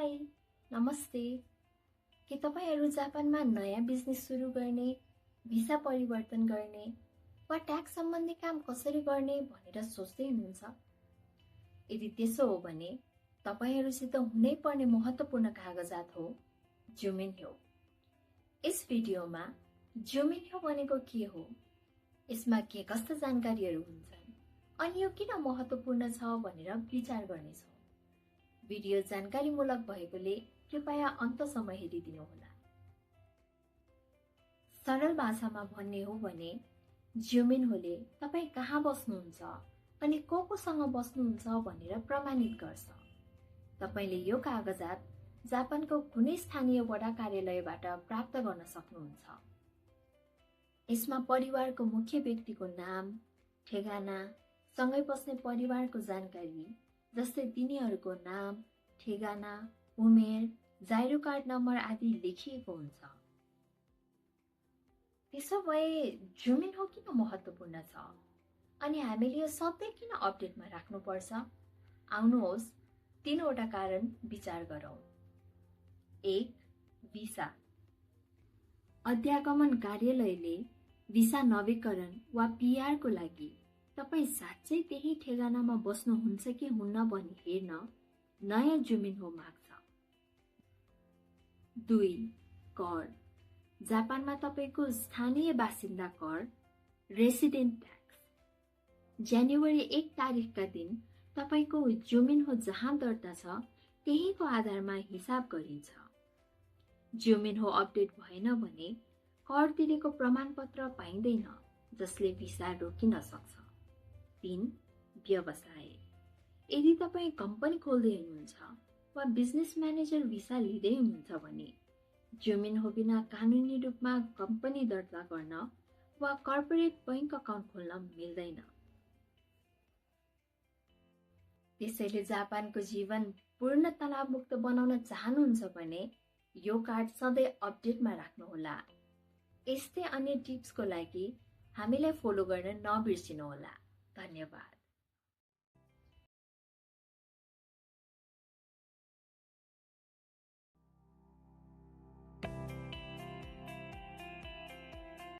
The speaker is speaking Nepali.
हाई, नमस्ते। के तपाईहरु जापानमा नयाँ बिजनेस सुरु गर्ने, भिसा परिवर्तन गर्ने वा ट्याक्स सम्बन्धी काम कसरी गर्ने भनेर सोच्दै हुनुहुन्छ? यदि त्यसो हो भने तपाईहरुसित हुनै पर्ने महत्त्वपूर्ण कागजात हो जुमिन्ह्यो। यस भिडियोमा जुमिन्ह्यो भनेको के हो, यसमा के कस्ता जानकारीहरू हुन्छन् अनि यो किन महत्त्वपूर्ण छ भनेर विचार गर्नेछौँ। भिडियो जानकारीमूलक भएकोले कृपया अन्तसम्म हेरिदिनुहोला। सरल भाषामा भन्ने हो भने जुमिन्ह्योले तपाई कहाँ बस्नुहुन्छ अनि कोसँग बस्नुहुन्छ भनेर प्रमाणित गर्छ। तपाईले यो कागजात जापानको कुनै स्थानीय वडा कार्यालयबाट प्राप्त गर्न सक्नुहुन्छ। यसमा परिवारको मुख्य व्यक्तिको नाम, ठेगाना, सँगै बस्ने परिवारको जानकारी जस्तै तिनीहरूको नाम, ठेगाना, उमेर, जाइरो कार्ड नम्बर आदि लेखिएको हुन्छ। त्यसो भए जुमिन्ह्यो किन महत्त्वपूर्ण छ अनि हामीले यो सधैँ किन अपडेटमा राख्नुपर्छ? आउनुहोस् तीनवटा कारण विचार गरौँ। 1. भिसा। अध्यागमन कार्यालयले भिसा नवीकरण वा पीआर को लागि तपाई साच्चै त्यही ठेगानामा बस्नुहुन्छ कि हुन्न भनी हेर्न नयाँ जुमिन्ह्यो माग्छ। 2. कर। जापानमा तपाईको स्थानीय बासिन्दा कर, रेसिडेन्ट ट्याक्स। जनवरी 1 तारिखका दिन तपाईको जुमिन्ह्यो जहाँ दर्ता छ त्यहीको आधारमा हिसाब गरिन्छ। जुमिन्ह्यो अपडेट भएन भने कर तिरेको प्रमाणपत्र पाइँदैन, जसले भिसा रोकिन सक्छ। 3. व्यवसाय। यदि तपाई कम्पनी खोल्दै हुनुहुन्छ वा बिजनेस म्यानेजर भिसा लिँदै हुनुहुन्छ भने जुमिन्ह्यो बिना कानुनी रूपमा कम्पनी दर्ता गर्न वा कर्पोरेट बैंक अकाउन्ट खोल्न मिल्दैन। त्यसैले जापानको जीवन पूर्ण तनावमुक्त बनाउन चाहनुहुन्छ भने यो कार्ड सधैँ अपडेटमा राख्नुहोला। यस्तै अन्य टिप्सको लागि हामीलाई फलो गर्न नबिर्सिनुहोला। धन्यवाद।